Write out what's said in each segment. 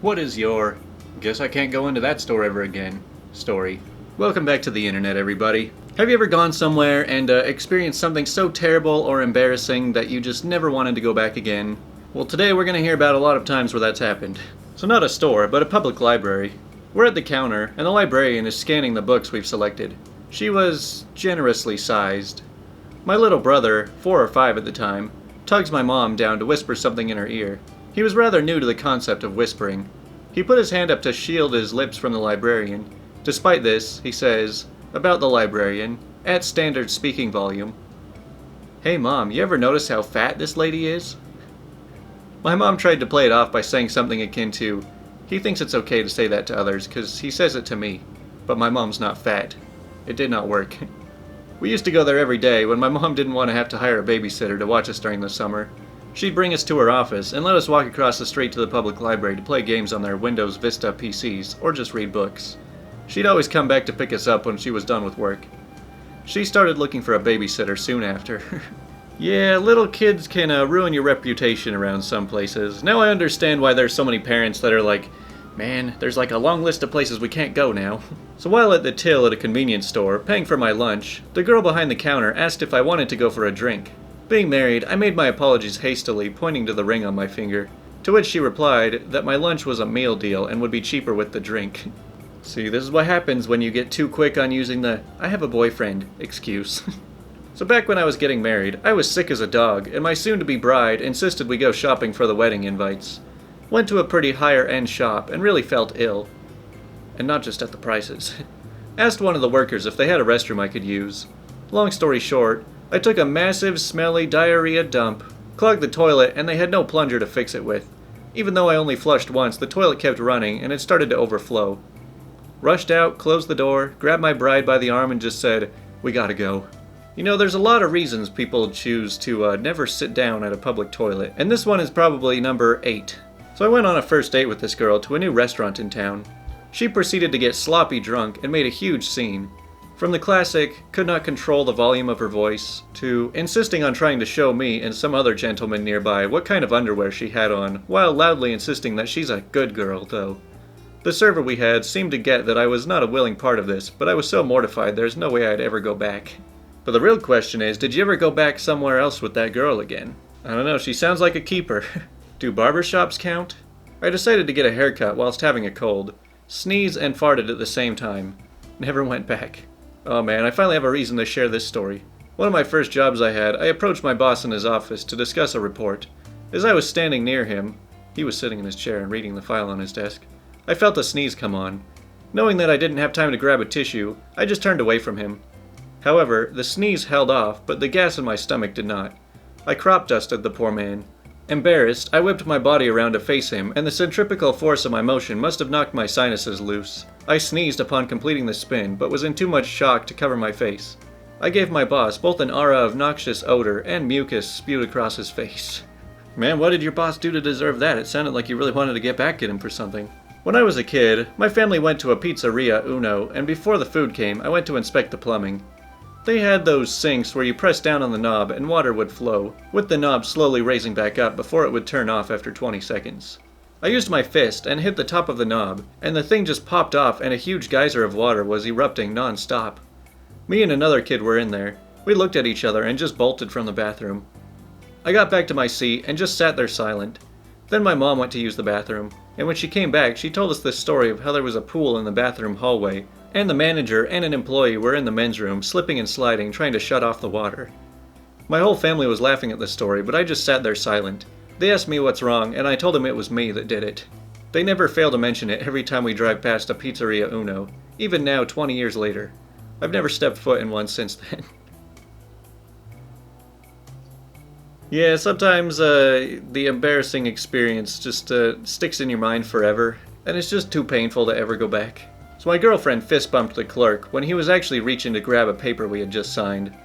What is your guess I can't go into that store ever again story? Welcome back to the internet, everybody. Have you ever gone somewhere and experienced something so terrible or embarrassing that you just never wanted to go back again? Well, today we're going to hear about a lot of times where that's happened. So not a store, but a public library. We're at the counter, and the librarian is scanning the books we've selected. She was generously sized. My little brother, 4 or 5 at the time, tugs my mom down to whisper something in her ear. He was rather new to the concept of whispering. He put his hand up to shield his lips from the librarian. Despite this, he says, about the librarian, at standard speaking volume, "Hey Mom, you ever notice how fat this lady is?" My mom tried to play it off by saying something akin to, "He thinks it's okay to say that to others because he says it to me, but my mom's not fat." It did not work. We used to go there every day when my mom didn't want to have to hire a babysitter to watch us during the summer. She'd bring us to her office and let us walk across the street to the public library to play games on their Windows Vista PCs or just read books. She'd always come back to pick us up when she was done with work. She started looking for a babysitter soon after. Yeah, little kids can ruin your reputation around some places. Now I understand why there's so many parents that are like, "Man, there's like a long list of places we can't go now." So while at the till at a convenience store, paying for my lunch, the girl behind the counter asked if I wanted to go for a drink. Being married, I made my apologies hastily, pointing to the ring on my finger, to which she replied that my lunch was a meal deal and would be cheaper with the drink. See, this is what happens when you get too quick on using the "I have a boyfriend" excuse. So back when I was getting married, I was sick as a dog, and my soon-to-be bride insisted we go shopping for the wedding invites. Went to a pretty higher-end shop and really felt ill. And not just at the prices. Asked one of the workers if they had a restroom I could use. Long story short, I took a massive, smelly diarrhea dump, clogged the toilet, and they had no plunger to fix it with. Even though I only flushed once, the toilet kept running, and it started to overflow. Rushed out, closed the door, grabbed my bride by the arm, and just said, "We gotta go." You know, there's a lot of reasons people choose to never sit down at a public toilet, and this one is probably number 8. So I went on a first date with this girl to a new restaurant in town. She proceeded to get sloppy drunk and made a huge scene. From the classic, could not control the volume of her voice, to insisting on trying to show me and some other gentleman nearby what kind of underwear she had on, while loudly insisting that she's a good girl, though. The server we had seemed to get that I was not a willing part of this, but I was so mortified there's no way I'd ever go back. But the real question is, did you ever go back somewhere else with that girl again? I don't know, she sounds like a keeper. Do barbershops count? I decided to get a haircut whilst having a cold. Sneezed and farted at the same time. Never went back. Oh man, I finally have a reason to share this story. One of my first jobs I had, I approached my boss in his office to discuss a report. As I was standing near him, he was sitting in his chair and reading the file on his desk, I felt a sneeze come on. Knowing that I didn't have time to grab a tissue, I just turned away from him. However, the sneeze held off, but the gas in my stomach did not. I crop dusted the poor man. Embarrassed, I whipped my body around to face him, and the centripetal force of my motion must have knocked my sinuses loose. I sneezed upon completing the spin, but was in too much shock to cover my face. I gave my boss both an aura of noxious odor and mucus spewed across his face. Man, what did your boss do to deserve that? It sounded like you really wanted to get back at him for something. When I was a kid, my family went to a pizzeria Uno, and before the food came, I went to inspect the plumbing. They had those sinks where you press down on the knob and water would flow, with the knob slowly raising back up before it would turn off after 20 seconds. I used my fist and hit the top of the knob, and the thing just popped off and a huge geyser of water was erupting non-stop. Me and another kid were in there. We looked at each other and just bolted from the bathroom. I got back to my seat and just sat there silent. Then my mom went to use the bathroom, and when she came back she told us this story of how there was a pool in the bathroom hallway, and the manager and an employee were in the men's room, slipping and sliding, trying to shut off the water. My whole family was laughing at the story, but I just sat there silent. They asked me what's wrong, and I told them it was me that did it. They never fail to mention it every time we drive past a pizzeria Uno, even now 20 years later. I've never stepped foot in one since then. Yeah, sometimes the embarrassing experience just sticks in your mind forever, and it's just too painful to ever go back. So my girlfriend fist bumped the clerk when he was actually reaching to grab a paper we had just signed.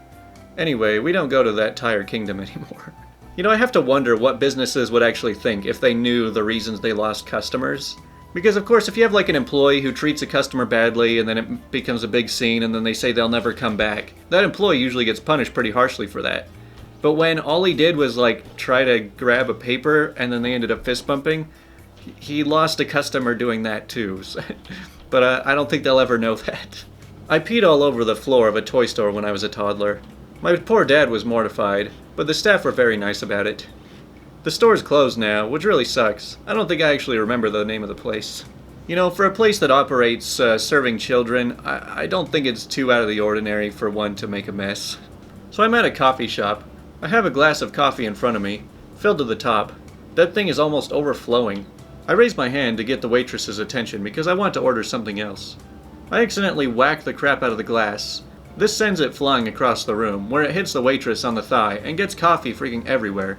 Anyway, we don't go to that tire kingdom anymore. You know, I have to wonder what businesses would actually think if they knew the reasons they lost customers. Because of course, if you have like an employee who treats a customer badly and then it becomes a big scene and then they say they'll never come back, that employee usually gets punished pretty harshly for that. But when all he did was like try to grab a paper and then they ended up fist bumping, He lost a customer doing that too, but I don't think they'll ever know that. I peed all over the floor of a toy store when I was a toddler. My poor dad was mortified, but the staff were very nice about it. The store's closed now, which really sucks. I don't think I actually remember the name of the place. You know, for a place that operates serving children, I don't think it's too out of the ordinary for one to make a mess. So I'm at a coffee shop. I have a glass of coffee in front of me, filled to the top. That thing is almost overflowing. I raise my hand to get the waitress's attention because I want to order something else. I accidentally whack the crap out of the glass. This sends it flying across the room, where it hits the waitress on the thigh and gets coffee freaking everywhere.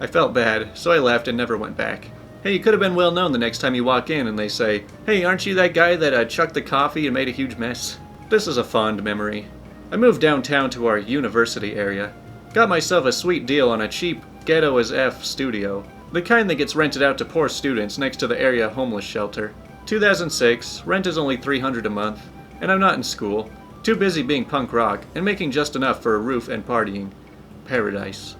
I felt bad, so I left and never went back. Hey, you could have been well known the next time you walk in and they say, "Hey, aren't you that guy that chucked the coffee and made a huge mess?" This is a fond memory. I moved downtown to our university area. Got myself a sweet deal on a cheap, ghetto-as-F studio. The kind that gets rented out to poor students next to the area homeless shelter. 2006, rent is only $300 a month, and I'm not in school. Too busy being punk rock and making just enough for a roof and partying. Paradise.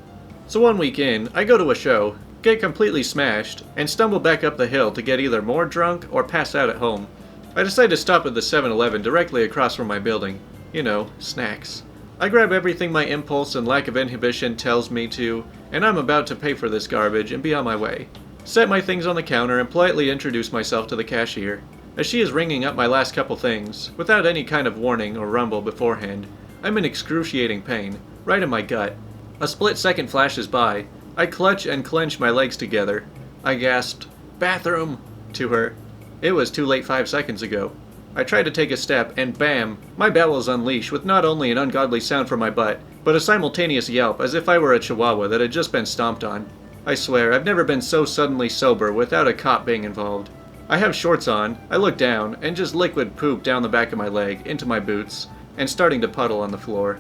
So one weekend, I go to a show, get completely smashed, and stumble back up the hill to get either more drunk or pass out at home. I decide to stop at the 7-Eleven directly across from my building. You know, snacks. I grab everything my impulse and lack of inhibition tells me to, and I'm about to pay for this garbage and be on my way. Set my things on the counter and politely introduce myself to the cashier. As she is ringing up my last couple things, without any kind of warning or rumble beforehand, I'm in excruciating pain, right in my gut. A split second flashes by. I clutch and clench my legs together. I gasped, "Bathroom!" to her. It was too late 5 seconds ago. I tried to take a step, and bam! My bowels unleash with not only an ungodly sound from my butt, but a simultaneous yelp as if I were a chihuahua that had just been stomped on. I swear, I've never been so suddenly sober without a cop being involved. I have shorts on, I look down, and just liquid poop down the back of my leg, into my boots, and starting to puddle on the floor.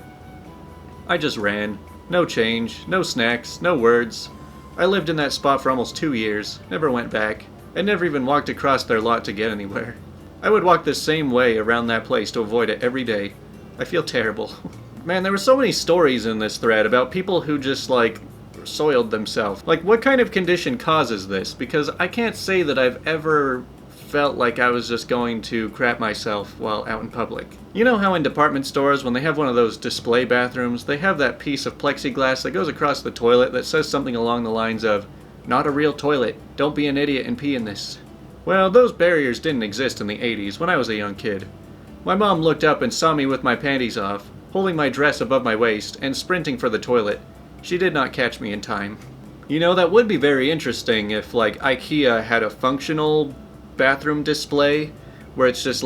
I just ran. No change, no snacks, no words. I lived in that spot for almost 2 years, never went back, and never even walked across their lot to get anywhere. I would walk the same way around that place to avoid it every day. I feel terrible. Man, there were so many stories in this thread about people who just, soiled themselves. What kind of condition causes this? Because I can't say that I've ever felt like I was just going to crap myself while out in public. You know how in department stores, when they have one of those display bathrooms, they have that piece of plexiglass that goes across the toilet that says something along the lines of, "Not a real toilet. Don't be an idiot and pee in this." Well, those barriers didn't exist in the 80s when I was a young kid. My mom looked up and saw me with my panties off, holding my dress above my waist, and sprinting for the toilet. She did not catch me in time. You know, that would be very interesting if, IKEA had a functional bathroom display, where it's just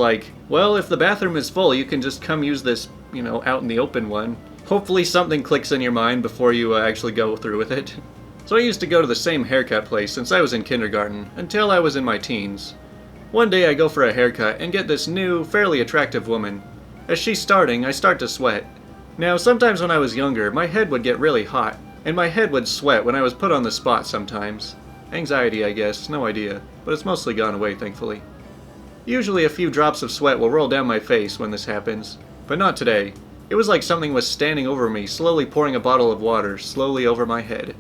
well, if the bathroom is full, you can just come use this, out in the open one. Hopefully something clicks in your mind before you actually go through with it. So I used to go to the same haircut place since I was in kindergarten, until I was in my teens. One day I go for a haircut and get this new, fairly attractive woman. As she's starting, I start to sweat. Now, sometimes when I was younger, my head would get really hot, and my head would sweat when I was put on the spot sometimes. Anxiety, I guess, no idea, but it's mostly gone away, thankfully. Usually a few drops of sweat will roll down my face when this happens, but not today. It was like something was standing over me, slowly pouring a bottle of water slowly over my head.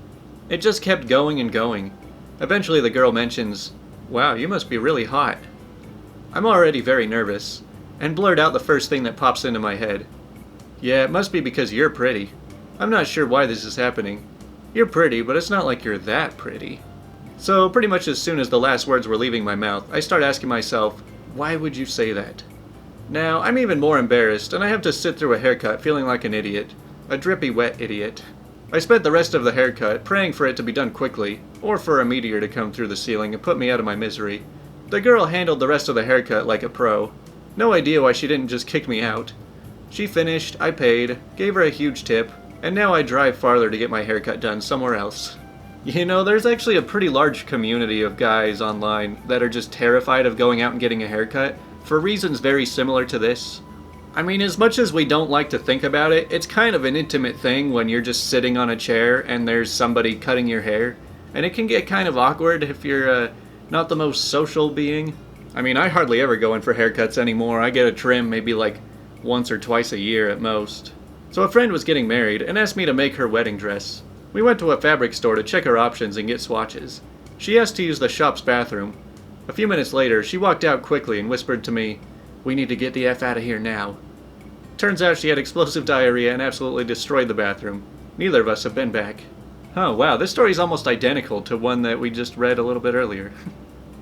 It just kept going and going. Eventually the girl mentions, "Wow, you must be really hot." I'm already very nervous, and blurt out the first thing that pops into my head. "Yeah, it must be because you're pretty." I'm not sure why this is happening. You're pretty, but it's not like you're that pretty. So pretty much as soon as the last words were leaving my mouth, I start asking myself, why would you say that? Now, I'm even more embarrassed, and I have to sit through a haircut feeling like an idiot. A drippy, wet idiot. I spent the rest of the haircut praying for it to be done quickly, or for a meteor to come through the ceiling and put me out of my misery. The girl handled the rest of the haircut like a pro. No idea why she didn't just kick me out. She finished, I paid, gave her a huge tip, and now I drive farther to get my haircut done somewhere else. You know, there's actually a pretty large community of guys online that are just terrified of going out and getting a haircut, for reasons very similar to this. I mean, as much as we don't like to think about it, it's kind of an intimate thing when you're just sitting on a chair and there's somebody cutting your hair, and it can get kind of awkward if you're not the most social being. I mean, I hardly ever go in for haircuts anymore. I get a trim maybe once or twice a year at most. So a friend was getting married and asked me to make her wedding dress. We went to a fabric store to check our options and get swatches. She asked to use the shop's bathroom. A few minutes later, she walked out quickly and whispered to me, "We need to get the F out of here now." Turns out she had explosive diarrhea and absolutely destroyed the bathroom. Neither of us have been back. Oh wow, this story's almost identical to one that we just read a little bit earlier.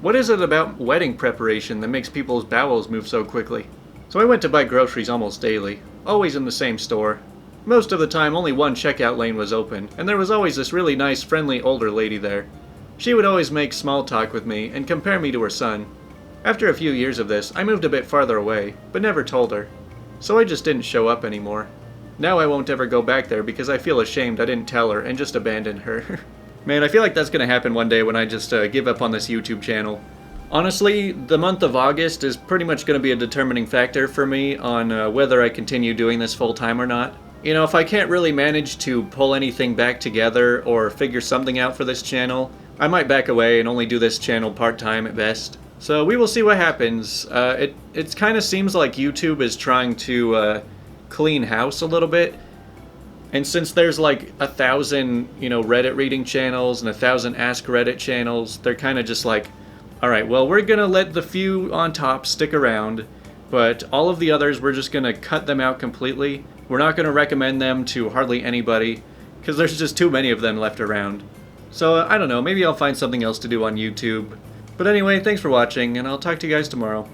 What is it about wedding preparation that makes people's bowels move so quickly? So I went to buy groceries almost daily, always in the same store. Most of the time only one checkout lane was open, and there was always this really nice, friendly older lady there. She would always make small talk with me and compare me to her son. After a few years of this, I moved a bit farther away, but never told her. So I just didn't show up anymore. Now I won't ever go back there because I feel ashamed I didn't tell her and just abandoned her. Man, I feel like that's gonna happen one day when I just give up on this YouTube channel. Honestly, the month of August is pretty much gonna be a determining factor for me on whether I continue doing this full time or not. You know, if I can't really manage to pull anything back together or figure something out for this channel, I might back away and only do this channel part-time at best. So we will see what happens. It kind of seems like YouTube is trying to clean house a little bit. And since there's like 1,000, Reddit reading channels and 1,000 AskReddit channels, they're kind of just like, alright, well, we're gonna let the few on top stick around, but all of the others, we're just gonna cut them out completely. We're not gonna recommend them to hardly anybody, because there's just too many of them left around. So, I don't know, maybe I'll find something else to do on YouTube. But anyway, thanks for watching, and I'll talk to you guys tomorrow.